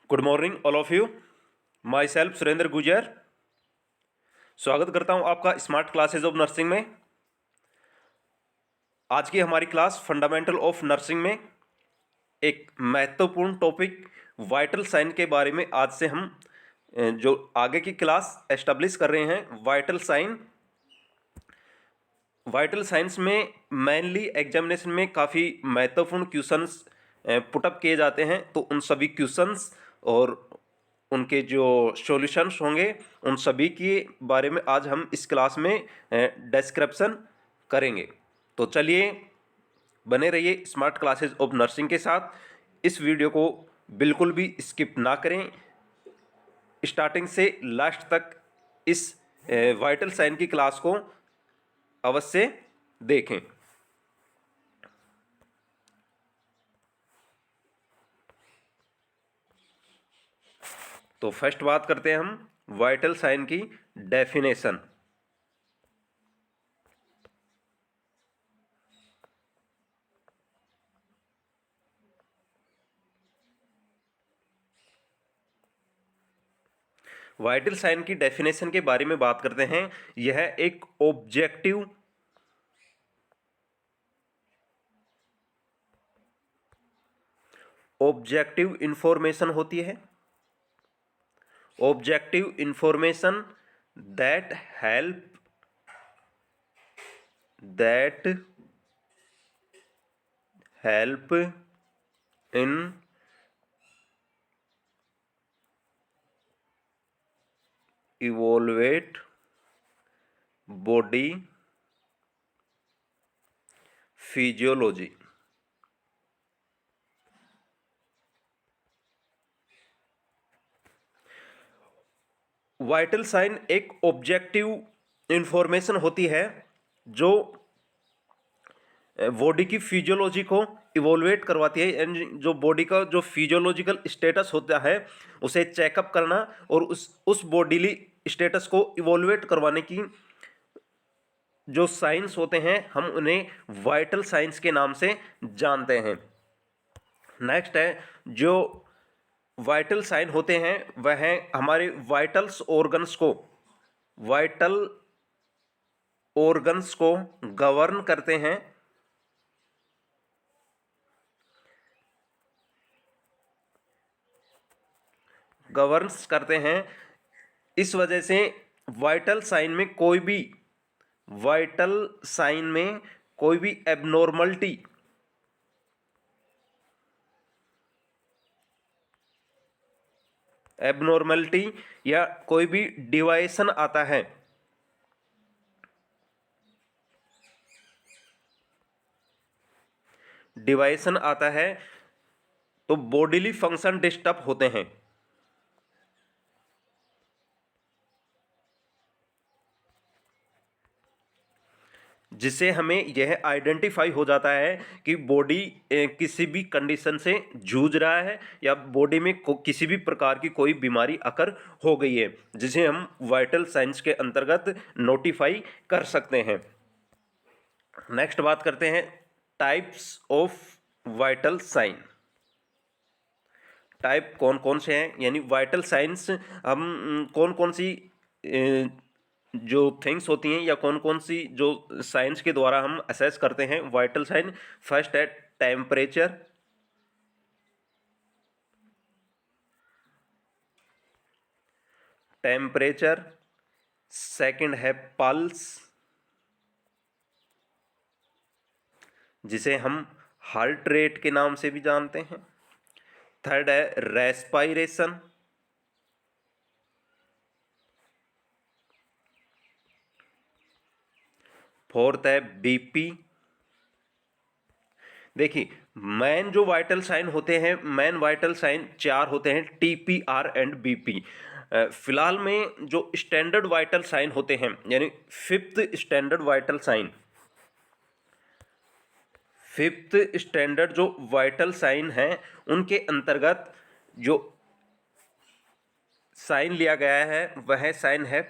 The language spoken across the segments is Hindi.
Good morning all of you. My self Surendra गुजर स्वागत करता हूं आपका स्मार्ट क्लासेज ऑफ नर्सिंग में। आज की हमारी क्लास फंडामेंटल ऑफ नर्सिंग में एक महत्वपूर्ण टॉपिक वाइटल साइन के बारे में आज से हम जो आगे की क्लास एस्टेब्लिश कर रहे हैं। वाइटल साइंस में मेनली एग्जामिनेशन में काफ़ी महत्वपूर्ण क्वेश्चंस पुटअप किए जाते हैं, तो उन सभी क्वेश्चंस और उनके जो सॉल्यूशंस होंगे उन सभी के बारे में आज हम इस क्लास में डिस्क्रिप्शन करेंगे। तो चलिए बने रहिए स्मार्ट क्लासेज ऑफ नर्सिंग के साथ। इस वीडियो को बिल्कुल भी स्किप ना करें, स्टार्टिंग से लास्ट तक इस वाइटल साइन की क्लास को अवश्य देखें। तो फर्स्ट बात करते हैं हम वाइटल साइन की डेफिनेशन। वाइटल साइन की डेफिनेशन के बारे में बात करते हैं। यह एक ऑब्जेक्टिव इंफॉर्मेशन होती है। Objective information that help in evaluate body physiology. Vital sign एक ऑब्जेक्टिव इंफॉर्मेशन होती है जो बॉडी की फिजियोलॉजी को इवोल्वेट करवाती है, यानी जो बॉडी का जो फिजियोलॉजिकल स्टेटस होता है उसे चेकअप करना और उस बॉडीली स्टेटस को इवोल्वेट करवाने की जो साइंस होते हैं हम उन्हें वाइटल साइंस के नाम से जानते हैं। नेक्स्ट है जो वाइटल साइन होते हैं वह हमारे वाइटल ऑर्गन्स को गवर्न करते हैं। इस वजह से वाइटल साइन में कोई भी एबनॉर्मलिटी या कोई भी डिवाइएशन आता है तो बॉडीली फंक्शन डिस्टर्ब होते हैं, जिससे हमें यह आइडेंटिफाई हो जाता है कि बॉडी किसी भी कंडीशन से जूझ रहा है या बॉडी में किसी भी प्रकार की कोई बीमारी अकर हो गई है, जिसे हम वाइटल साइंस के अंतर्गत नोटिफाई कर सकते हैं। नेक्स्ट बात करते हैं types of vital sign. Type कौन कौन से हैं, यानी वाइटल साइंस हम कौन कौन सी जो थिंग्स होती हैं या कौन कौन सी जो साइंस के द्वारा हम असेस करते हैं वाइटल साइन। फर्स्ट है टेम्परेचर, सेकंड है पल्स जिसे हम हार्ट रेट के नाम से भी जानते हैं। थर्ड है रेस्पायरेशन, फोर्थ है बीपी। देखिए मेन जो वाइटल साइन होते हैं, मेन वाइटल साइन 4 होते हैं, टीपीआर एंड बीपी। फिलहाल में जो स्टैंडर्ड वाइटल साइन होते हैं यानी फिफ्थ स्टैंडर्ड जो वाइटल साइन हैं उनके अंतर्गत जो साइन लिया गया है वह साइन है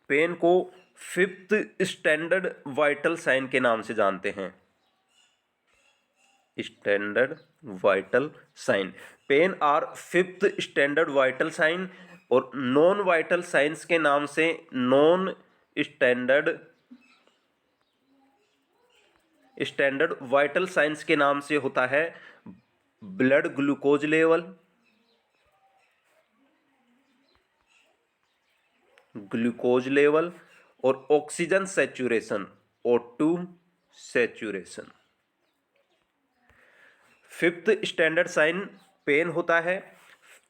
पेन को फिफ्थ स्टैंडर्ड वाइटल साइन के नाम से जानते हैं। Standard vital sign. Pain are fifth standard vital sign, और नॉन वाइटल साइंस के नाम से नॉन स्टैंडर्ड वाइटल साइंस के नाम से होता है ब्लड ग्लूकोज लेवल और oxygen saturation, O2 saturation. Fifth standard sign pain होता है।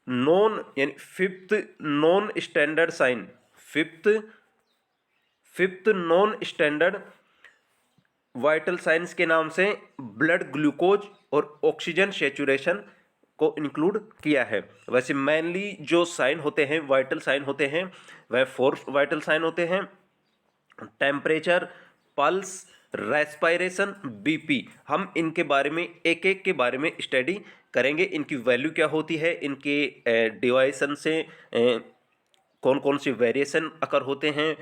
नॉन यानी fifth non standard sign, fifth non standard vital signs के नाम से ब्लड ग्लूकोज और ऑक्सीजन सैचुरेशन को इंक्लूड किया है। वैसे मेनली जो साइन होते हैं, वाइटल साइन होते हैं, वह 4 वाइटल साइन होते हैं: टेम्परेचर, पल्स, रेस्पिरेशन, बीपी। हम इनके बारे में एक एक के बारे में स्टडी करेंगे, इनकी वैल्यू क्या होती है, इनके डिवाइसन से कौन कौन से वेरिएशन अकर होते हैं,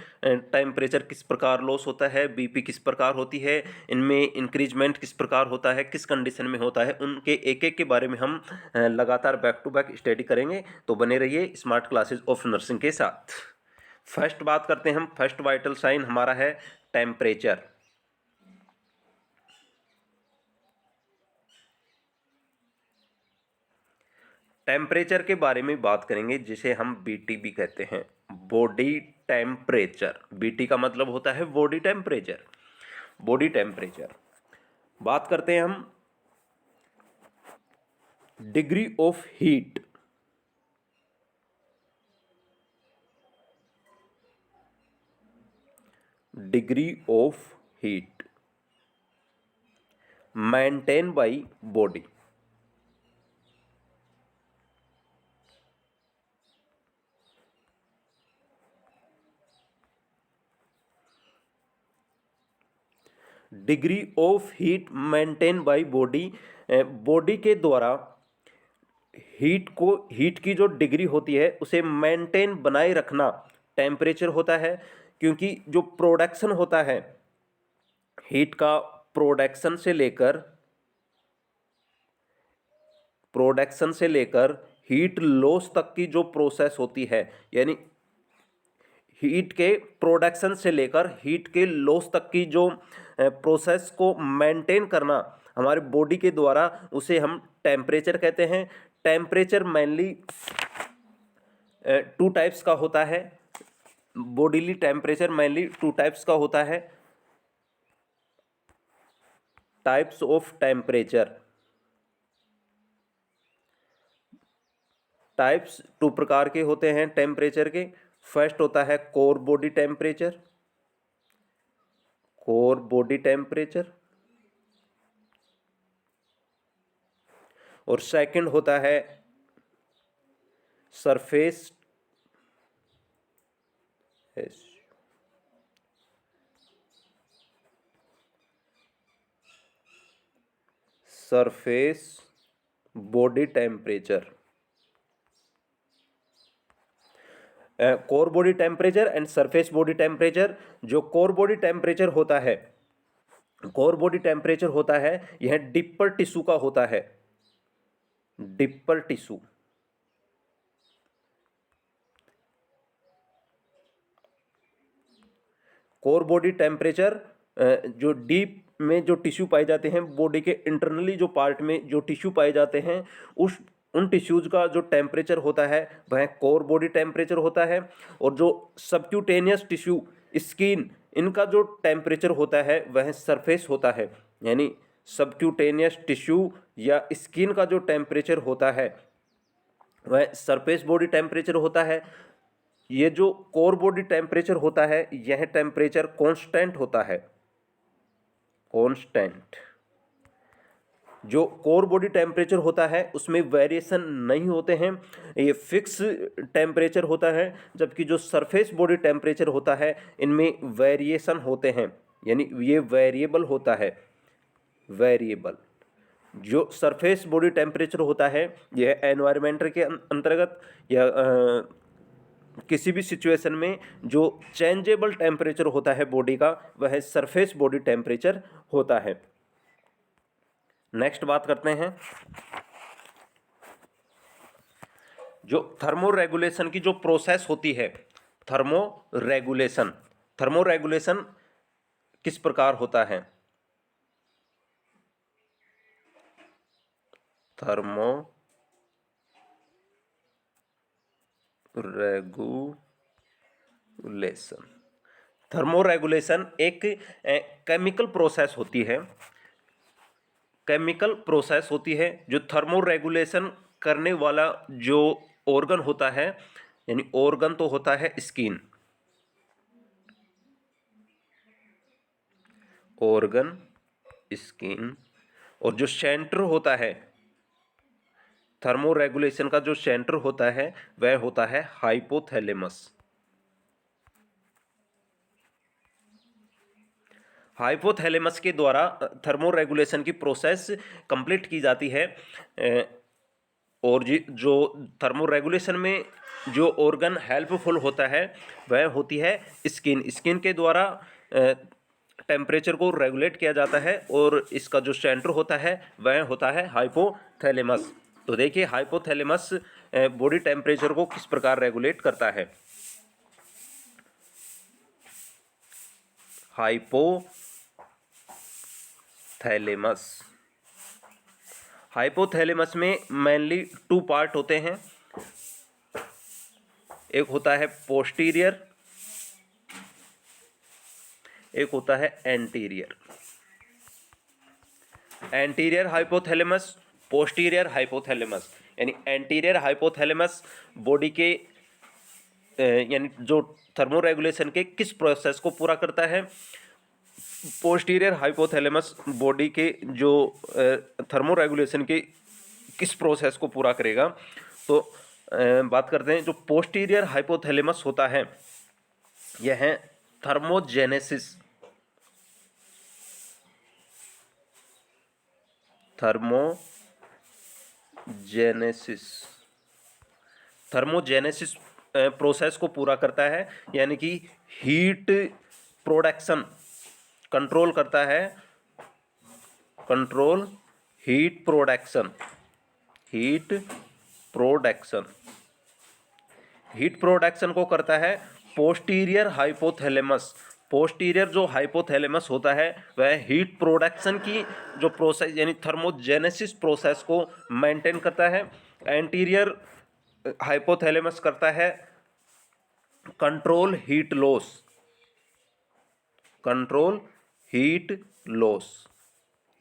टेम्परेचर किस प्रकार लॉस होता है, बीपी किस प्रकार होती है, इनमें इंक्रीजमेंट किस प्रकार होता है, किस कंडीशन में होता है, उनके एक एक के बारे में हम लगातार बैक टू बैक स्टडी करेंगे। तो बने रहिए स्मार्ट क्लासेज ऑफ नर्सिंग के साथ। फर्स्ट बात करते हैं हम, फर्स्ट वाइटल साइन हमारा है टेम्परेचर। टेम्परेचर के बारे में बात करेंगे, जिसे हम बीटी भी कहते हैं, बॉडी टेम्परेचर। बीटी का मतलब होता है बॉडी टेम्परेचर, बॉडी टेम्परेचर। बात करते हैं हम degree of heat. Degree of heat maintain by body. Degree of heat maintain by body, body के द्वारा हीट की जो डिग्री होती है उसे मेंटेन बनाए रखना टेम्परेचर होता है। क्योंकि जो प्रोडक्शन होता है हीट का, प्रोडक्शन से लेकर हीट लॉस तक की जो प्रोसेस होती है, यानी हीट के प्रोडक्शन से लेकर हीट के लॉस तक की जो प्रोसेस को मेंटेन करना हमारे बॉडी के द्वारा, उसे हम टेम्परेचर कहते हैं। टेम्परेचर मेनली 2 टाइप्स का होता है। बॉडीली टेम्परेचर मेनली 2 टाइप्स का होता है। टाइप्स ऑफ टेम्परेचर, टाइप्स 2 प्रकार के होते हैं टेम्परेचर के। फर्स्ट होता है core body temperature, core body temperature, और सेकंड होता है surface body temperature. Core body temperature and surface body temperature. जो कोर बॉडी टेम्परेचर होता है, यह डिपर टिश्यू का होता है। Deeper tissue, core body temperature जो डीप में जो टिश्यू पाए जाते हैं, बॉडी के इंटरनली जो पार्ट में जो टिश्यू पाए जाते हैं, उन टिश्यूज का जो टेम्परेचर होता है वह कोर बॉडी टेम्परेचर होता है। और जो सबक्यूटेनियस टिश्यू, स्किन, इनका जो टेम्परेचर होता है वह सरफेस होता है। यानी सबक्यूटेनियस टिश्यू या स्किन का जो टेम्परेचर होता है वह सरफेस बॉडी टेम्परेचर होता है। ये जो कोर बॉडी टेम्परेचर होता है, यह टेम्परेचर कांस्टेंट होता है, कांस्टेंट। जो कोर बॉडी टेम्परेचर होता है उसमें वेरिएशन नहीं होते हैं, ये फिक्स टेम्परेचर होता है। जबकि जो सरफेस बॉडी टेम्परेचर होता है इनमें वेरिएशन होते हैं, यानी ये वेरिएबल होता है, वेरिएबल। जो सरफेस बॉडी टेम्परेचर होता है यह एनवायरमेंट के अंतर्गत या किसी भी सिचुएशन में जो चेंजेबल टेम्परेचर होता है बॉडी का, वह सरफेस बॉडी टेम्परेचर होता है। नेक्स्ट बात करते हैं जो थर्मो रेगुलेशन की जो प्रोसेस होती है, थर्मो रेगुलेशन, थर्मो रेगुलेशन किस प्रकार होता है? थर्मो रेगुलेशन, थर्मो रेगुलेशन एक केमिकल प्रोसेस होती है, केमिकल प्रोसेस होती है जो थर्मो रेगुलेशन करने वाला जो ऑर्गन होता है, यानी ऑर्गन तो होता है स्किन, ऑर्गन स्किन, और जो सेंटर होता है थर्मो रेगुलेशन का, जो सेंटर होता है वह होता है हाइपोथैलेमस। हाइपोथैलेमस के द्वारा थर्मो रेगुलेशन की प्रोसेस कंप्लीट की जाती है। और जो थर्मो रेगुलेशन में जो ऑर्गन हेल्पफुल होता है वह होती है स्किन। स्किन के द्वारा टेम्परेचर को रेगुलेट किया जाता है और इसका जो सेंटर होता है वह होता है हाइपोथैलेमस। तो देखिए हाइपोथैलेमस बॉडी टेम्परेचर को किस प्रकार रेगुलेट करता है। हाइपोथैलेमस, हाइपोथैलेमस में मेनली 2 पार्ट होते हैं, एक होता है पोस्टीरियर, एक होता है anterior. Anterior hypothalamus, posterior hypothalamus, यानी एंटीरियर हाइपोथैलेमस बॉडी के यानी जो थर्मो रेगुलेशन के किस प्रोसेस को पूरा करता है। पोस्टीरियर हाइपोथैलेमस बॉडी के जो थर्मो रेगुलेशन के किस प्रोसेस को पूरा करेगा। तो बात करते हैं जो पोस्टीरियर हाइपोथैलेमस होता है यह है थर्मोजेनेसिस, थर्मोजेनेसिस, थर्मोजेनेसिस प्रोसेस को पूरा करता है, यानी कि हीट प्रोडक्शन कंट्रोल करता है, control heat production, heat production, heat production को करता है पोस्टीरियर हाइपोथैलेमस। पोस्टीरियर जो हाइपोथैलेमस होता है वह हीट प्रोडक्शन की जो प्रोसेस यानी थर्मोजेनेसिस प्रोसेस को मेंटेन करता है। एंटीरियर हाइपोथैलेमस करता है control heat loss, control heat loss,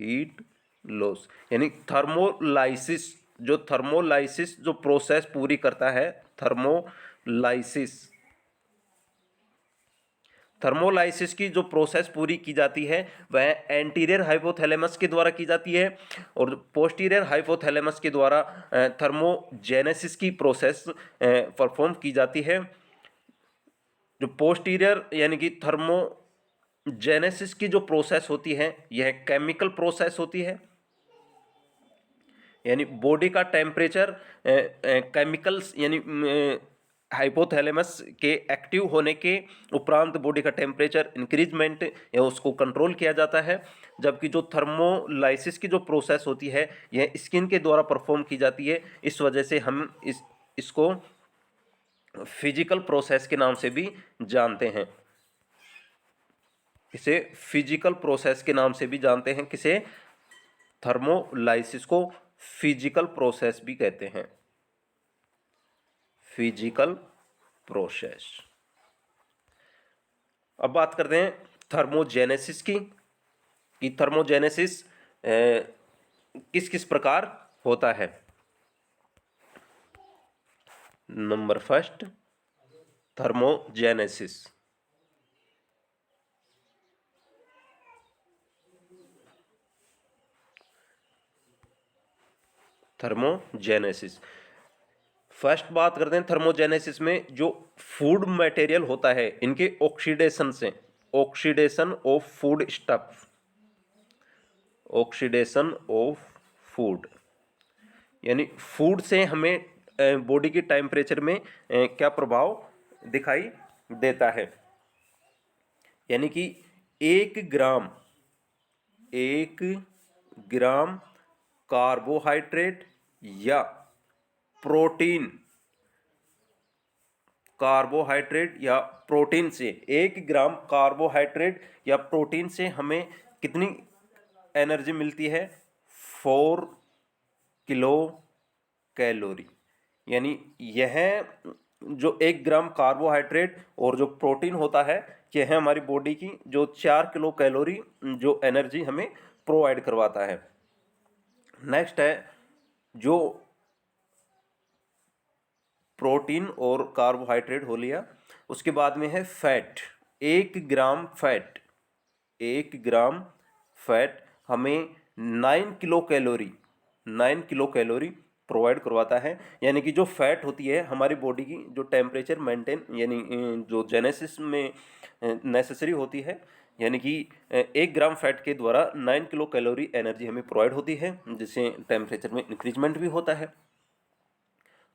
heat loss, यानी थर्मोलाइसिस, जो थर्मोलाइसिस जो प्रोसेस पूरी करता है, थर्मोलाइसिस, थर्मोलाइसिस की जो प्रोसेस पूरी की जाती है वह एंटीरियर हाइपोथैलेमस के द्वारा की जाती है और पोस्टीरियर हाइपोथैलेमस के द्वारा थर्मोजेनेसिस की प्रोसेस परफॉर्म की जाती है। जो पोस्टीरियर यानी कि थर्मोजेनेसिस की जो प्रोसेस होती है यह केमिकल प्रोसेस होती है, यानी बॉडी का टेम्परेचर केमिकल्स यानी हाइपोथैलेमस के एक्टिव होने के उपरांत बॉडी का टेम्परेचर इंक्रीजमेंट या उसको कंट्रोल किया जाता है। जबकि जो थर्मोलाइसिस की जो प्रोसेस होती है यह स्किन के द्वारा परफॉर्म की जाती है। इस वजह से हम इसको फिजिकल प्रोसेस के नाम से भी जानते हैं, इसे फिजिकल प्रोसेस के नाम से भी जानते हैं। किसे? थर्मोलाइसिस को फिजिकल प्रोसेस भी कहते हैं, फिजिकल प्रोसेस। अब बात करते हैं थर्मोजेनेसिस की, कि थर्मोजेनेसिस किस किस प्रकार होता है। Number first, thermogenesis, thermogenesis. First बात करते हैं थर्मोजेनेसिस में जो फूड मटेरियल होता है इनके ऑक्सीडेशन से, oxidation of food stuff, oxidation of food, यानी फूड से हमें बॉडी के टेम्परेचर में क्या प्रभाव दिखाई देता है। यानी कि 1 ग्राम कार्बोहाइड्रेट या प्रोटीन, कार्बोहाइड्रेट या प्रोटीन से, 1 ग्राम कार्बोहाइड्रेट या प्रोटीन से हमें कितनी एनर्जी मिलती है? 4 किलो कैलोरी। यानी यह जो 1 ग्राम कार्बोहाइड्रेट और जो प्रोटीन होता है, यह है हमारी बॉडी की जो 4 किलो कैलोरी जो एनर्जी हमें प्रोवाइड करवाता है। नेक्स्ट है जो प्रोटीन और कार्बोहाइड्रेट हो लिया, उसके बाद में है फैट। 1 ग्राम फैट, 1 ग्राम फैट हमें 9 किलो कैलोरी प्रोवाइड करवाता है। यानी कि जो फैट होती है हमारी बॉडी की जो टेम्परेचर मेंटेन, यानी जो जेनेसिस में नेसेसरी होती है, यानी कि 1 ग्राम फैट के द्वारा 9 किलो कैलोरी एनर्जी हमें प्रोवाइड होती है, जिससे टेम्परेचर में इंक्रीजमेंट भी होता है।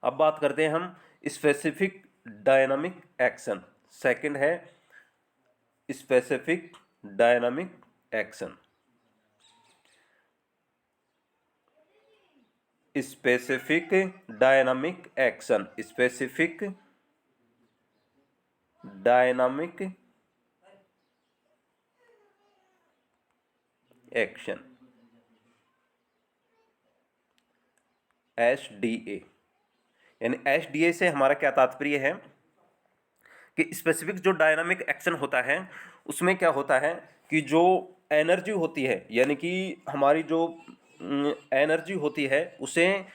अब बात करते हैं हम स्पेसिफिक डायनामिक एक्शन। सेकंड है specific dynamic action. Specific dynamic action, specific dynamic action, SDA। यानी SDA से हमारा क्या तात्पर्य है कि स्पेसिफिक जो डायनामिक एक्शन होता है उसमें क्या होता है कि जो एनर्जी होती है, यानी कि हमारी जो एनर्जी होती है उसे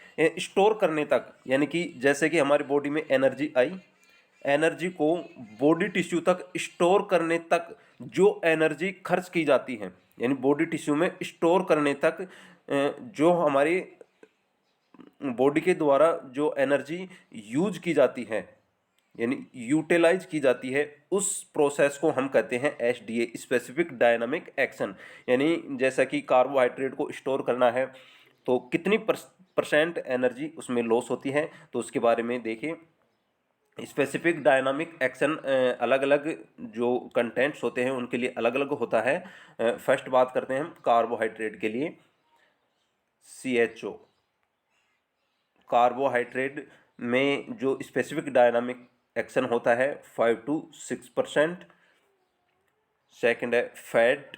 स्टोर करने तक, यानी कि जैसे कि हमारी बॉडी में एनर्जी आई, एनर्जी को बॉडी टिश्यू तक स्टोर करने तक जो एनर्जी खर्च की जाती है, यानी बॉडी टिश्यू में स्टोर करने तक जो हमारी बॉडी के द्वारा जो एनर्जी यूज की जाती है, यानी यूटिलाइज की जाती है, उस प्रोसेस को हम कहते हैं SDA, स्पेसिफिक डायनामिक एक्शन। यानी जैसा कि कार्बोहाइड्रेट को स्टोर करना है तो कितनी परसेंट एनर्जी उसमें लॉस होती है, तो उसके बारे में देखिए। स्पेसिफिक डायनामिक एक्शन अलग अलग जो कंटेंट्स होते हैं उनके लिए अलग अलग होता है। फर्स्ट बात करते हैं हम कार्बोहाइड्रेट के लिए, CHO। कार्बोहाइड्रेट में जो स्पेसिफिक डायनामिक एक्शन होता है 5 to 6%। सेकंड है फैट,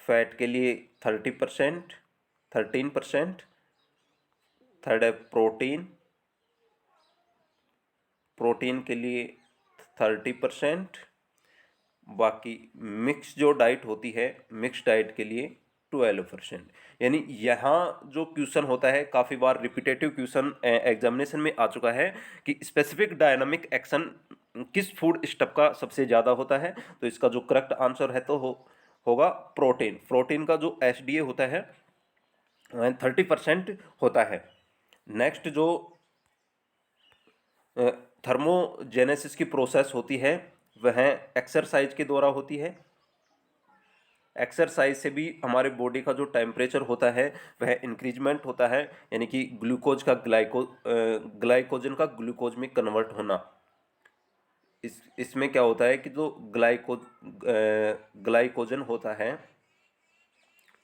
फैट के लिए 30%, 13%। थर्ड है प्रोटीन, प्रोटीन के लिए 30%। बाकी मिक्स जो डाइट होती है, मिक्स डाइट के लिए 12%। यानी यहाँ जो क्वेश्चन होता है, काफ़ी बार रिपीटेटिव क्वेश्चन एग्जामिनेशन में आ चुका है कि स्पेसिफिक डायनामिक एक्शन किस फूड स्टफ का सबसे ज़्यादा होता है, तो इसका जो करेक्ट आंसर है तो होगा प्रोटीन। प्रोटीन का जो SDA होता है 30% होता है। नेक्स्ट जो थर्मोजेनेसिस की प्रोसेस होती है वह एक्सरसाइज के द्वारा होती है। एक्सरसाइज से भी हमारे बॉडी का जो टेम्परेचर होता है वह इंक्रीजमेंट होता है, यानी कि ग्लूकोज का ग्लाइकोजन का ग्लूकोज में कन्वर्ट होना। इसमें क्या होता है कि जो ग्लाइकोजन होता है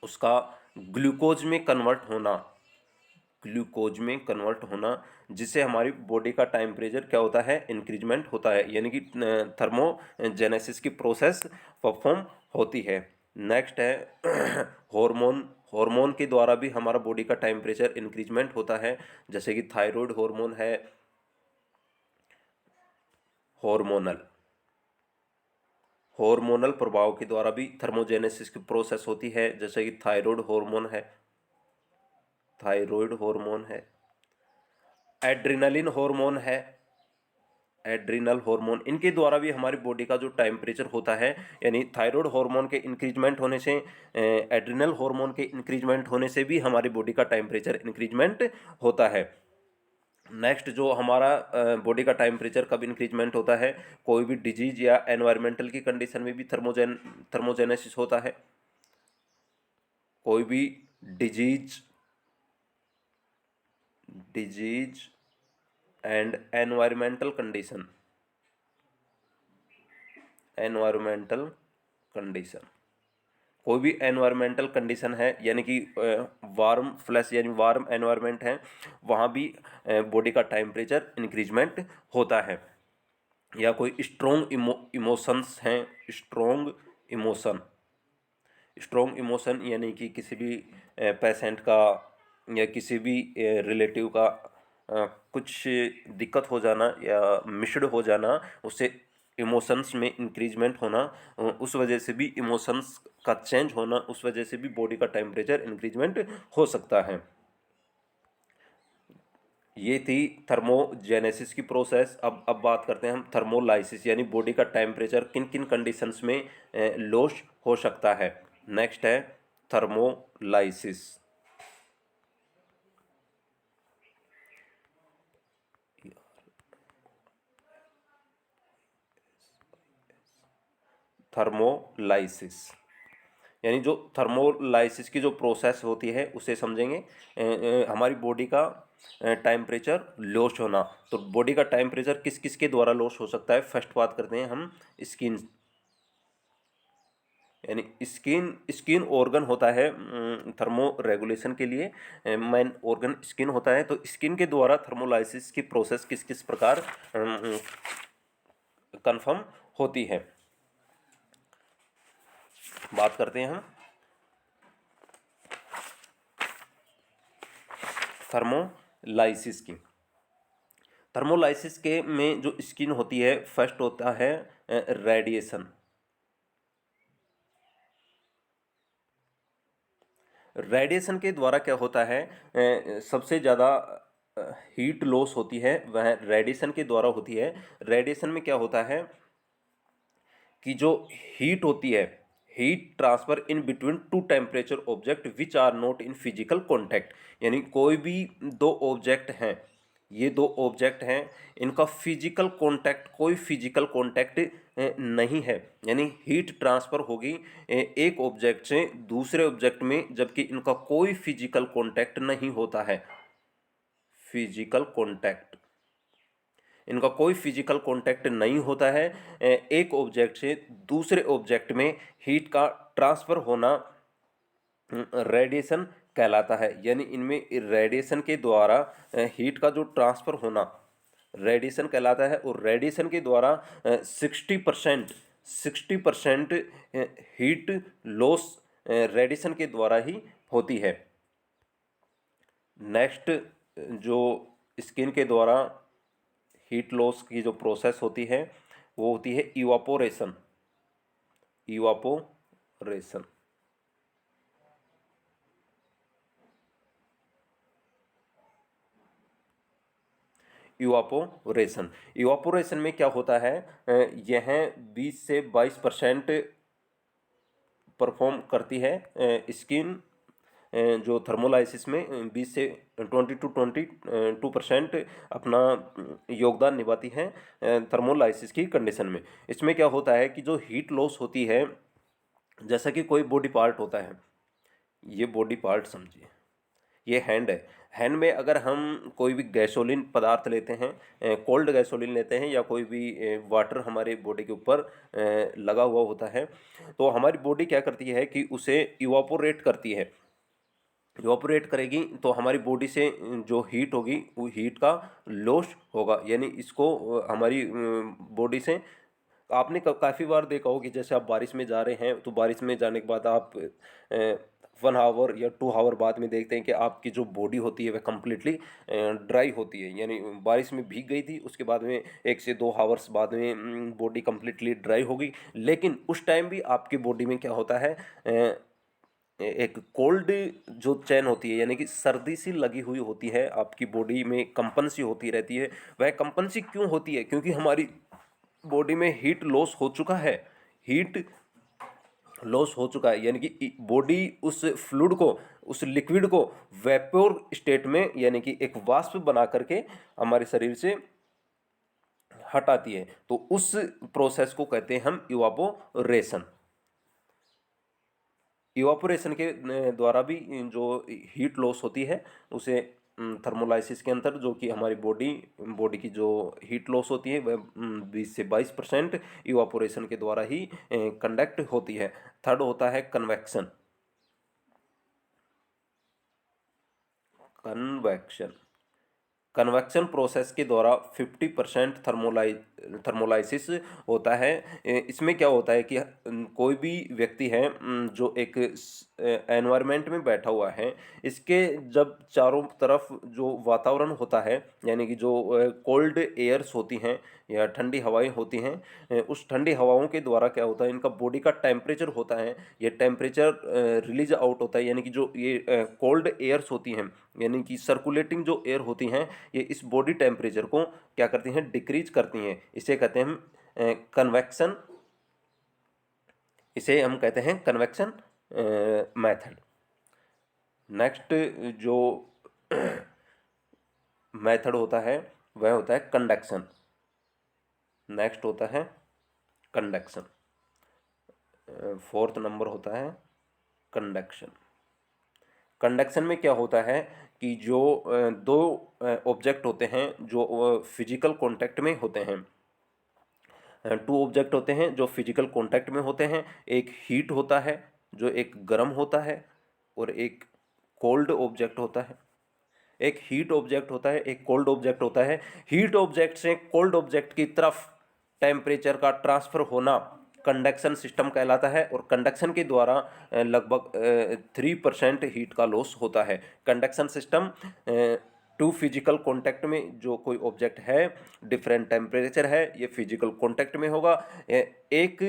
उसका ग्लूकोज में कन्वर्ट होना, ग्लूकोज में कन्वर्ट होना, जिससे हमारी बॉडी का टेम्परेचर क्या होता है, इंक्रीजमेंट होता है, यानी कि थर्मोजेनेसिस की प्रोसेस परफॉर्म होती है। नेक्स्ट है हार्मोन। हार्मोन के द्वारा भी हमारा बॉडी का टेम्परेचर इंक्रीजमेंट होता है, जैसे कि थायराइड हार्मोन है, हार्मोनल प्रभाव के द्वारा भी थर्मोजेनेसिस की प्रोसेस होती है, जैसे कि थायराइड हार्मोन है, एड्रिनलिन हार्मोन है, एड्रिनल हार्मोन, इनके द्वारा भी हमारी बॉडी का जो टेम्परेचर होता है, यानी थायराइड हार्मोन के इंक्रीजमेंट होने से, एड्रिनल हार्मोन के इंक्रीजमेंट होने से भी हमारी बॉडी का टेम्परेचर इंक्रीजमेंट होता है। नेक्स्ट जो हमारा बॉडी का टेम्परेचर कब इंक्रीजमेंट होता है, कोई भी डिजीज या एनवायरमेंटल की कंडीशन में भी थर्मोजेनेसिस होता है। कोई भी डिजीज एंड एनवायरमेंटल कंडीशन, कोई भी एनवायरमेंटल कंडीशन है यानी कि वार्म फ्लैश यानी वार्म एनवायरनमेंट है, वहाँ भी बॉडी का टेम्परेचर इंक्रीजमेंट होता है। या कोई स्ट्रॉन्ग इमोशंस हैं, स्ट्रॉन्ग इमोशन, स्ट्रॉन्ग इमोशन यानी कि किसी भी पेशेंट का या किसी भी रिलेटिव का कुछ दिक्कत हो जाना या मिस्ड हो जाना, उससे इमोशंस में इंक्रीजमेंट होना, उस वजह से भी इमोशंस का चेंज होना, उस वजह से भी बॉडी का टेम्परेचर इंक्रीजमेंट हो सकता है। ये थी थर्मोजेनेसिस की प्रोसेस। अब बात करते हैं हम थर्मोलाइसिस यानी बॉडी का टेम्परेचर किन किन कंडीशंस में लॉस हो सकता है। नेक्स्ट है थर्मोलाइसिस। थर्मोलाइसिस यानी जो थर्मोलाइसिस की जो प्रोसेस होती है उसे समझेंगे। हमारी बॉडी का टेम्परेचर लॉस होना। तो बॉडी का टेम्परेचर किस किस के द्वारा लॉस हो सकता है। फर्स्ट बात करते हैं हम स्किन, यानी स्किन ऑर्गन होता है थर्मो रेगुलेशन के लिए, मेन ऑर्गन स्किन होता है। तो स्किन के द्वारा थर्मोलाइसिस की प्रोसेस किस किस प्रकार कंफर्म होती है, बात करते हैं हम थर्मोलाइसिस की। थर्मोलाइसिस के में जो स्किन होती है, फर्स्ट होता है रेडिएशन। रेडिएशन के द्वारा क्या होता है, सबसे ज़्यादा हीट लॉस होती है वह रेडिएशन के द्वारा होती है। रेडिएशन में क्या होता है कि जो हीट होती है, heat transfer in between two temperature object which are not in physical contact, यानी कोई भी दो ऑब्जेक्ट हैं, ये दो ऑब्जेक्ट हैं, इनका फिजिकल कॉन्टैक्ट, कोई फिजिकल कॉन्टैक्ट नहीं है, यानी हीट ट्रांसफ़र होगी एक ऑब्जेक्ट से दूसरे ऑब्जेक्ट में, जबकि इनका कोई फिजिकल कॉन्टैक्ट नहीं होता है। फिजिकल कॉन्टैक्ट, इनका कोई फिजिकल कॉन्टैक्ट नहीं होता है। एक ऑब्जेक्ट से दूसरे ऑब्जेक्ट में हीट का ट्रांसफ़र होना रेडिएशन कहलाता है। यानी इनमें रेडिएशन के द्वारा हीट का जो ट्रांसफ़र होना रेडिएशन कहलाता है, और रेडिएशन के द्वारा 60% हीट लॉस रेडिएशन के द्वारा ही होती है। नेक्स्ट, जो स्किन के द्वारा हीट लॉस की जो प्रोसेस होती है वो होती है इवापोरेशन। इवापोरेशन, इवापोरेशन, इवापोरेशन में क्या होता है, यह 20 से 22% परफॉर्म करती है स्किन, जो थर्मोलाइसिस में 20 से 22% अपना योगदान निभाती है थर्मोलाइसिस की कंडीशन में। इसमें क्या होता है कि जो हीट लॉस होती है, जैसा कि कोई बॉडी पार्ट होता है, ये बॉडी पार्ट समझिए, ये हैंड है। हैंड में अगर हम कोई भी गैसोलीन पदार्थ लेते हैं, कोल्ड गैसोलीन लेते हैं, या कोई भी वाटर हमारे बॉडी के ऊपर लगा हुआ होता है, तो हमारी बॉडी क्या करती है कि उसे इवापोरेट करती है। इवापोरेट करेगी तो हमारी बॉडी से जो हीट होगी वो हीट का लॉस होगा, यानी इसको हमारी बॉडी से, आपने काफ़ी बार देखा हो कि जैसे आप बारिश में जा रहे हैं, तो बारिश में जाने के बाद आप 1 आवर या 2 आवर बाद में देखते हैं कि आपकी जो बॉडी होती है वह कम्प्लीटली ड्राई होती है, यानी बारिश में भीग गई थी, उसके बाद में 1 से 2 आवर्स बाद में बॉडी कम्प्लीटली ड्राई होगी। लेकिन उस टाइम भी आपकी बॉडी में क्या होता है, एक कोल्ड जो चैन होती है, यानी कि सर्दी सी लगी हुई होती है, आपकी बॉडी में कंपन सी होती रहती है। वह कंपन सी क्यों होती है, क्योंकि हमारी बॉडी में हीट लॉस हो चुका है, हीट लॉस हो चुका है, यानी कि बॉडी उस फ्लूइड को, उस लिक्विड को वेपोर स्टेट में, यानी कि एक वाष्प बना करके हमारे शरीर से हटाती है। तो उस प्रोसेस को कहते हैं हम इवापोरेशन। इवापोरेशन के द्वारा भी जो हीट लॉस होती है उसे थर्मोलाइसिस के अंदर, जो कि हमारी बॉडी की जो हीट लॉस होती है वह 20 से 22% इवापोरेशन के द्वारा ही कंडक्ट होती है। थर्ड होता है कन्वेक्शन। कन्वेक्शन प्रोसेस के द्वारा 50% थर्मोलाइसिस होता है। इसमें क्या होता है कि कोई भी व्यक्ति है जो एक एनवायरनमेंट में बैठा हुआ है, इसके जब चारों तरफ जो वातावरण होता है, यानी कि जो कोल्ड एयर्स होती हैं या ठंडी हवाएं होती हैं, उस ठंडी हवाओं के द्वारा क्या होता है, इनका बॉडी का टेम्परेचर होता है, ये टेम्परेचर रिलीज आउट होता है, यानी कि जो ये कोल्ड एयर्स होती हैं, यानी कि सर्कुलेटिंग जो एयर होती हैं, ये इस बॉडी टेम्परेचर को क्या करती हैं, डिक्रीज करती हैं। इसे कहते हैं हम कन्वेक्शन, इसे हम कहते हैं कन्वेक्शन मेथड। नेक्स्ट जो मेथड होता है वह होता है कंडक्शन। नेक्स्ट होता है कंडक्शन। फोर्थ नंबर होता है कंडक्शन। कंडक्शन में क्या होता है कि जो दो ऑब्जेक्ट होते हैं जो फिजिकल कांटेक्ट में होते हैं, टू ऑब्जेक्ट होते हैं जो फिजिकल कांटेक्ट में होते हैं, एक हीट होता है जो एक गर्म होता है, और एक कोल्ड ऑब्जेक्ट होता है। एक हीट ऑब्जेक्ट होता है, एक कोल्ड ऑब्जेक्ट होता है। हीट ऑब्जेक्ट से कोल्ड ऑब्जेक्ट की तरफ टेम्परेचर का ट्रांसफर होना कंडक्शन सिस्टम कहलाता है, और कंडक्शन के द्वारा लगभग 3% हीट का लॉस होता है। Conduction system to physical contact में जो कोई ऑब्जेक्ट है, डिफरेंट टेम्परेचर है, ये फिजिकल कांटेक्ट में होगा। एक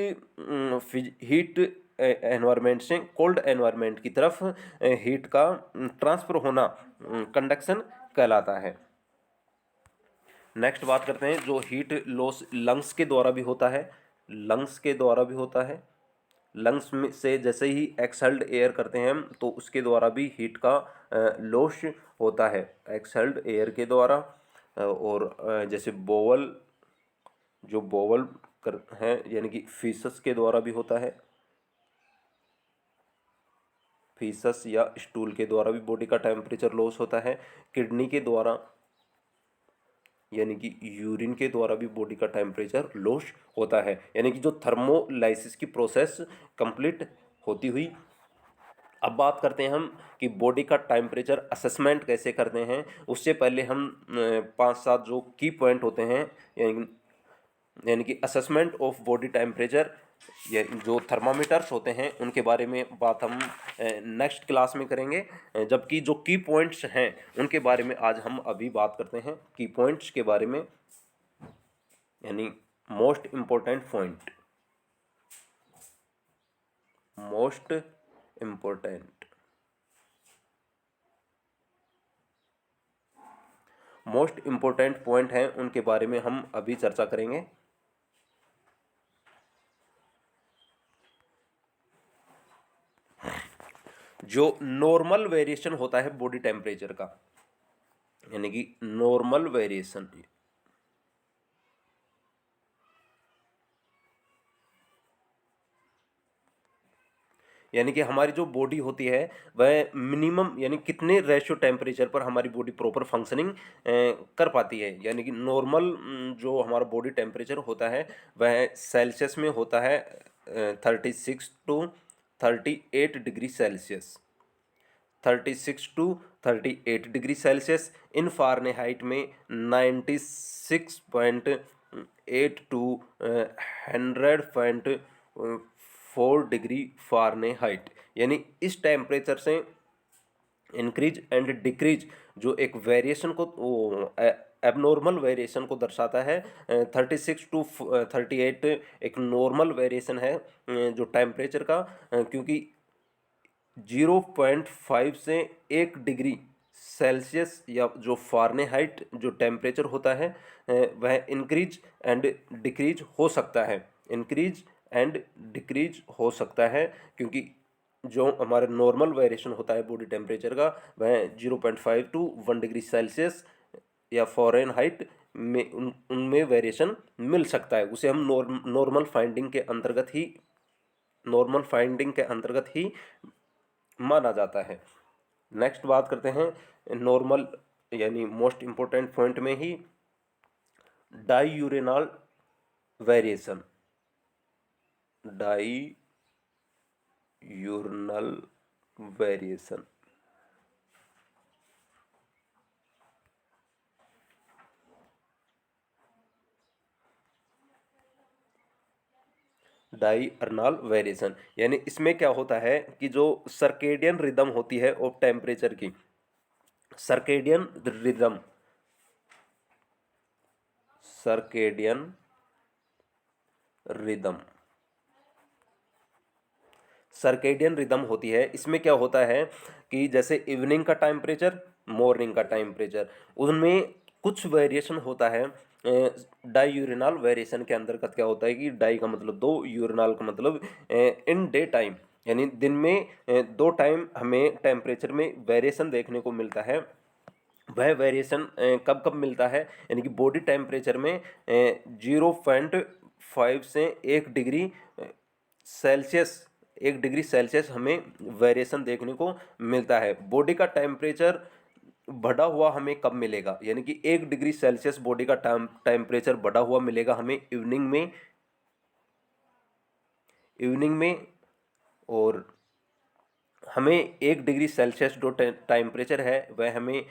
हीट एनवायरनमेंट से कोल्ड एनवायरनमेंट की तरफ हीट का ट्रांसफर होना कंडक्शन कहलाता है। नेक्स्ट बात करते हैं जो हीट लॉस लंग्स के द्वारा भी होता है। लंग्स के द्वारा भी होता है। लंग्स में से जैसे ही एक्सहेल्ड एयर करते हैं हम, तो उसके द्वारा भी हीट का लॉस होता है, एक्सहेल्ड एयर के द्वारा। और जैसे बोवल, जो बोवल कर है, यानी कि फीसस के द्वारा भी होता है। फीसस या स्टूल के द्वारा भी बॉडी का टेम्परेचर लॉस होता है। किडनी के द्वारा, यानी कि यूरिन के द्वारा भी बॉडी का टेम्परेचर लॉस होता है। यानी कि जो थर्मोलाइसिस की प्रोसेस कंप्लीट होती हुई। अब बात करते हैं हम कि बॉडी का टेम्परेचर असेसमेंट कैसे करते हैं। उससे पहले हम 5-7 जो की पॉइंट होते हैं, यानी कि असेसमेंट ऑफ बॉडी टेम्परेचर, ये जो थर्मामीटर्स होते हैं उनके बारे में बात हम नेक्स्ट क्लास में करेंगे। जबकि जो की पॉइंट्स हैं उनके बारे में आज हम अभी बात करते हैं, की पॉइंट्स के बारे में, यानी most important point. Most important point हैं, उनके बारे में हम अभी चर्चा करेंगे। जो नॉर्मल वेरिएशन होता है बॉडी टेम्परेचर का, यानी कि नॉर्मल वेरिएशन, यानी कि हमारी जो बॉडी होती है वह मिनिमम, यानी कितने रेशियो टेम्परेचर पर हमारी बॉडी प्रॉपर फंक्शनिंग कर पाती है। यानी कि नॉर्मल जो हमारा बॉडी टेम्परेचर होता है वह सेल्सियस में होता है 36 to 38 degree Celsius. 36 to 38 degree Celsius. In Fahrenheit में 96.8 to 100.4 डिग्री फ़ारेनहाइट। यानी इस टेम्परेचर से इंक्रीज एंड डिक्रीज जो एक वेरिएशन को, एबनॉर्मल वेरिएशन को दर्शाता है। 36 to 38 एक नॉर्मल वेरिएशन है जो टेम्परेचर का, क्योंकि 0.5 से 1 डिग्री सेल्सियस या जो फ़ारेनहाइट जो टेम्परेचर होता है वह इंक्रीज एंड डिक्रीज हो सकता है। इंक्रीज एंड डिक्रीज हो सकता है, क्योंकि जो हमारा नॉर्मल वेरिएशन होता है बॉडी टेम्परेचर का वह 0.5 to 1 डिग्री सेल्सियस या फ़ारेनहाइट में उनमें वेरिएशन मिल सकता है। उसे हम नॉर्मल फाइंडिंग के अंतर्गत ही माना जाता है। नेक्स्ट बात करते हैं नॉर्मल यानी मोस्ट इम्पोर्टेंट पॉइंट में ही डाईयूरेनॉल वेरिएशन, डाईयूरेनॉल वेरिएशन। डायर्नल वेरिएशन यानी इसमें क्या होता है कि जो सर्केडियन रिदम होती है ऑफ टेम्परेचर की, circadian rhythm, circadian rhythm, circadian rhythm होती है। इसमें क्या होता है कि जैसे इवनिंग का टेम्परेचर, मॉर्निंग का टेम्परेचर, उनमें कुछ वेरिएशन होता है। डाईयूरेनॉल वेरिएशन के अंतर्गत क्या होता है कि डाई का मतलब दो, यूरेनॉल का मतलब इन डे टाइम, यानी दिन में दो टाइम हमें टेम्परेचर में वेरिएशन देखने को मिलता है। वह वेरिएशन कब कब मिलता है, यानी कि बॉडी टेम्परेचर में 0.5 से 1 डिग्री सेल्सियस, 1 डिग्री सेल्सियस हमें वेरिएशन देखने को मिलता है। बॉडी का टेम्परेचर बढ़ा हुआ हमें कब मिलेगा, यानी कि 1 डिग्री सेल्सियस बॉडी का टेम्परेचर बढ़ा हुआ मिलेगा हमें इवनिंग में, इवनिंग में। और हमें 1 डिग्री सेल्सियस जो टेम्परेचर है वह हमें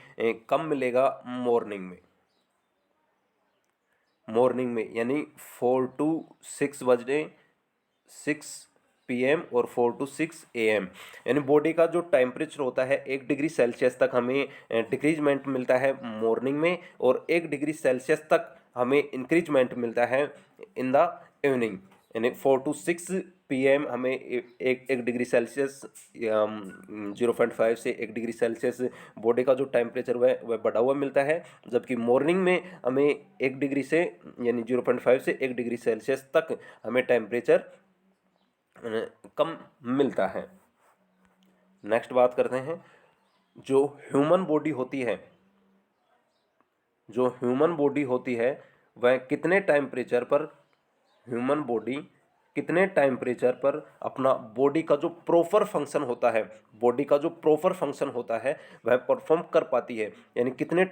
कम मिलेगा मॉर्निंग में, मॉर्निंग में यानी 4 to 6 बजे, 6 PM और 4 to 6 AM, यानी बॉडी का जो टेम्परेचर होता है 1 डिग्री सेल्सियस तक हमें डिक्रीजमेंट मिलता है मॉर्निंग में, और 1 डिग्री सेल्सियस तक हमें इंक्रीजमेंट मिलता है इन द इवनिंग, यानी 4 to 6 PM हमें एक डिग्री सेल्सियस, 0.5 से 1 डिग्री सेल्सियस बॉडी का जो टेम्परेचर वह बढ़ा हुआ मिलता है, जबकि मॉर्निंग में हमें 1 डिग्री से, यानी 0.5 से 1 डिग्री सेल्सियस तक हमें टेम्परेचर कम मिलता है। नेक्स्ट बात करते हैं, जो ह्यूमन बॉडी होती है, जो ह्यूमन बॉडी होती है वह कितने टेम्परेचर पर, ह्यूमन बॉडी कितने टेम्परेचर पर अपना बॉडी का जो प्रॉपर फंक्शन होता है, बॉडी का जो प्रॉपर फंक्शन होता है वह परफॉर्म कर पाती है, यानी कितने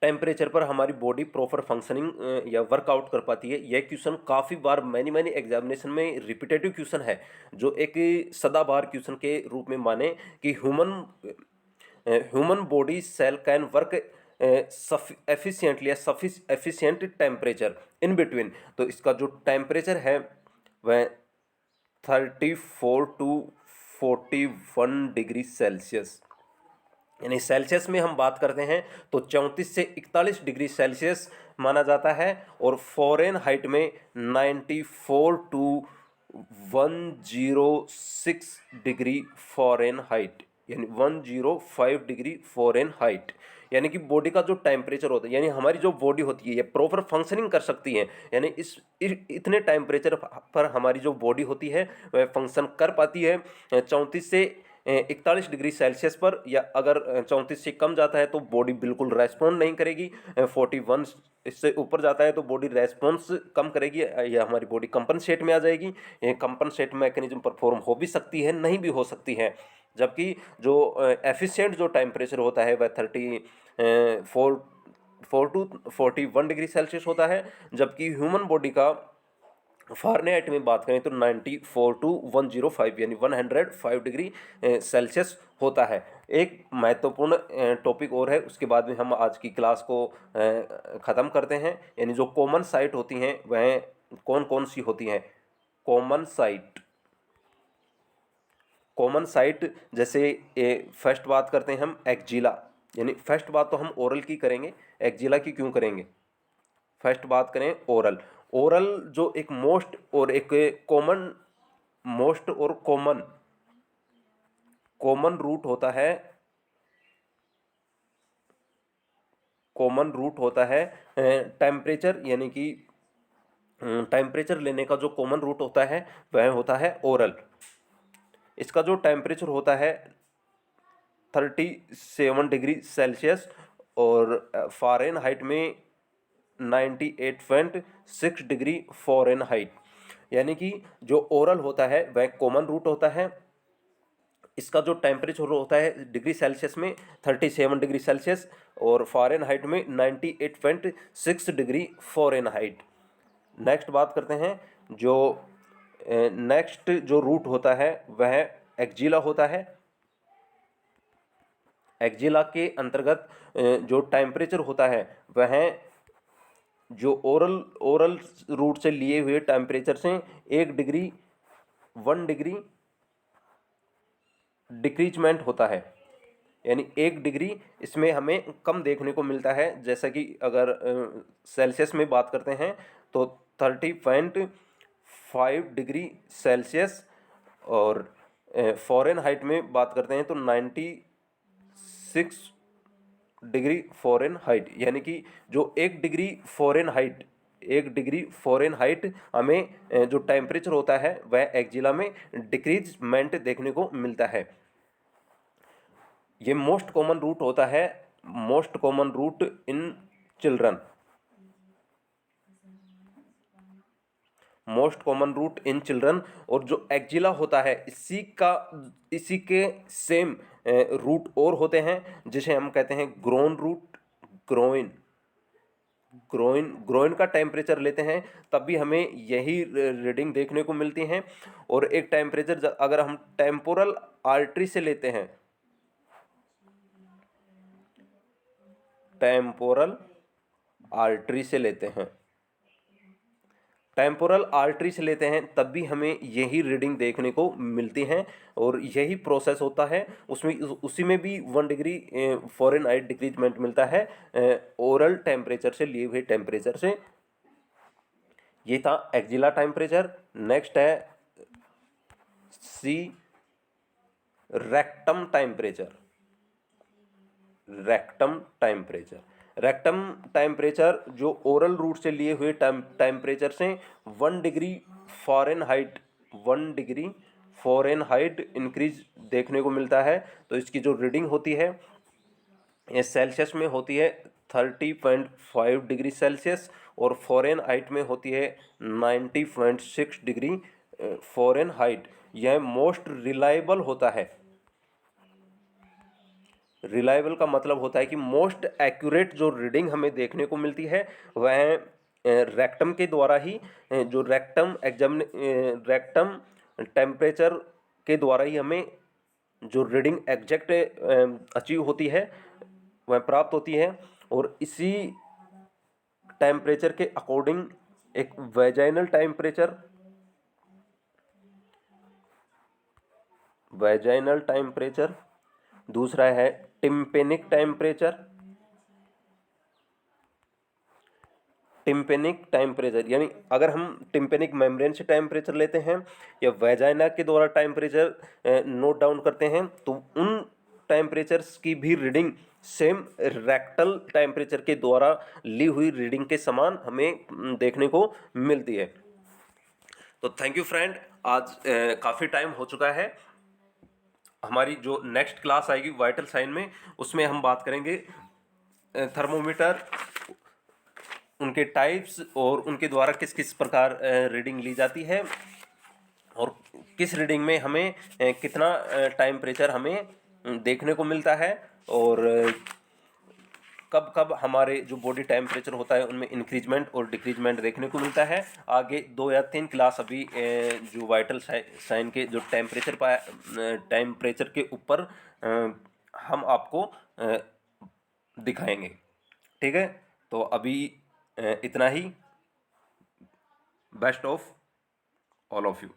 टेम्परेचर पर हमारी बॉडी प्रॉपर फंक्शनिंग या वर्कआउट कर पाती है। यह क्वेश्चन काफ़ी बार मैनी एग्जामिनेशन में रिपीटेटिव क्वेश्चन है, जो एक सदाबहार क्वेश्चन के रूप में माने कि human body cell can work efficiently या एफिशिएंट टेम्परेचर इन बिटवीन। तो इसका जो टेम्परेचर है वह 34 to 41 डिग्री सेल्सियस, यानी सेल्सियस में हम बात करते हैं तो 34 से 41 डिग्री सेल्सियस माना जाता है, और फॉरेन हाइट में 94 to 106 डिग्री फॉरेन हाइट, यानी 105 डिग्री फॉरेन हाइट, यानी कि बॉडी का जो टेम्परेचर होता है, यानी हमारी जो बॉडी होती है ये प्रॉपर फंक्शनिंग कर सकती है, यानी इतने टेम्परेचर पर हमारी जो बॉडी होती है वह फंक्शन कर पाती है। 34 से 41 डिग्री सेल्सियस पर, या अगर 34 से कम जाता है तो बॉडी बिल्कुल रेस्पॉन्ड नहीं करेगी, 41 इससे ऊपर जाता है तो बॉडी रेस्पॉन्स कम करेगी, या हमारी बॉडी कंपनसेट में आ जाएगी। कंपनसेट मैकेनिज्म परफॉर्म हो भी सकती है, नहीं भी हो सकती है। जबकि जो एफिशिएंट जो टेम्परेचर होता है वह 34 to 41 डिग्री सेल्सियस होता है, जबकि ह्यूमन बॉडी का फारेनहाइट में बात करें तो 94 to 105 यानी 105 डिग्री सेल्सियस होता है। एक महत्वपूर्ण टॉपिक और है, उसके बाद में हम आज की क्लास को ख़त्म करते हैं, यानी जो कॉमन साइट होती हैं वह कौन कौन सी होती हैं। कॉमन साइट, कॉमन साइट जैसे फर्स्ट बात करते हैं हम एक्जिला, यानी फर्स्ट बात तो हम ओरल की करेंगे, एक्जिला की क्यों करेंगे। फर्स्ट बात करें ओरल, ओरल जो एक मोस्ट और एक कॉमन, मोस्ट और कॉमन, कॉमन रूट होता है, कॉमन रूट होता है टेम्परेचर, यानी कि टेम्परेचर लेने का जो कॉमन रूट होता है वह होता है ओरल। इसका जो टेम्परेचर होता है 37 डिग्री सेल्सियस, और फारेनहाइट में 98.6 डिग्री फॉरेनहाइट, यानी कि जो ओरल होता है वह कॉमन रूट होता है, इसका जो टेम्परेचर होता है डिग्री सेल्सियस में 37 डिग्री सेल्सियस और फ़ारेनहाइट में 98.6 डिग्री फ़ारेनहाइट। नेक्स्ट बात करते हैं, जो नेक्स्ट जो रूट होता है वह एक्जिला होता है। एक्जिला के अंतर्गत जो टेम्परेचर होता है वह जो ओरल रूट से लिए हुए टेम्परेचर से 1 डिग्री डिक्रीजमेंट होता है, यानी 1 डिग्री इसमें हमें कम देखने को मिलता है। जैसा कि अगर सेल्सियस में बात करते हैं तो 30.5 डिग्री सेल्सियस और फ़ारेनहाइट में बात करते हैं तो 96 डिग्री फ़ारेनहाइट, यानी कि जो 1 डिग्री फ़ारेनहाइट हमें जो टेम्परेचर होता है वह एक्जिला में डिक्रीजमेंट देखने को मिलता है। ये मोस्ट कॉमन रूट होता है, most common route in children, most common route in children. और जो एक्जिला होता है इसी के सेम रूट और होते हैं जिसे हम कहते हैं ग्रोइन रूट। ग्रोइन का टेम्परेचर लेते हैं तब भी हमें यही रीडिंग देखने को मिलती हैं। और एक टेम्परेचर अगर हम टेम्पोरल आर्टरी से लेते हैं, टेम्पोरल आर्टरी से लेते हैं तब भी हमें यही रीडिंग देखने को मिलती हैं। और यही प्रोसेस होता है उसमें, उसी में भी 1 डिग्री फ़ारेनहाइट डिक्रीजमेंट मिलता है ओरल टेम्परेचर से लिए हुए टेम्परेचर से। ये था एक्जिला टेम्परेचर। नेक्स्ट है सी रेक्टम टेम्परेचर। रेक्टम टेम्परेचर जो ओरल रूट से लिए हुए टेम्परेचर से 1 डिग्री फ़ारेनहाइट इंक्रीज देखने को मिलता है। तो इसकी जो रीडिंग होती है ये सेल्सियस में होती है 30.5 डिग्री सेल्सियस और फ़ारेनहाइट में होती है 90.6 डिग्री फ़ारेनहाइट। यह मोस्ट रिलायबल होता है। रिलायबल का मतलब होता है कि मोस्ट एक्यूरेट जो रीडिंग हमें देखने को मिलती है वह रेक्टम के द्वारा ही, जो रेक्टम टेम्परेचर के द्वारा ही हमें जो रीडिंग एग्जैक्ट अचीव होती है वह प्राप्त होती है। और इसी टेम्परेचर के अकॉर्डिंग एक वेजाइनल टेम्परेचर, दूसरा है टिम्पेनिक टेम्परेचर, यानी अगर हम टिम्पेनिक मेम्ब्रेन से टेम्परेचर लेते हैं या वेजाइना के द्वारा टेम्परेचर नोट डाउन करते हैं तो उन टेम्परेचर्स की भी रीडिंग सेम रेक्टल टेम्परेचर के द्वारा ली हुई रीडिंग के समान हमें देखने को मिलती है। तो थैंक यू फ्रेंड, आज काफ़ी टाइम हो चुका है। हमारी जो नेक्स्ट क्लास आएगी वाइटल साइन में, उसमें हम बात करेंगे थर्मोमीटर, उनके टाइप्स और उनके द्वारा किस किस प्रकार रीडिंग ली जाती है और किस रीडिंग में हमें कितना टेम्परेचर हमें देखने को मिलता है और कब कब हमारे जो बॉडी टेम्परेचर होता है उनमें इंक्रीजमेंट और डिक्रीजमेंट देखने को मिलता है। आगे 2 या 3 क्लास अभी जो वाइटल साइन के जो टेम्परेचर के ऊपर हम आपको दिखाएंगे। ठीक है, तो अभी इतना ही। Best of all of you.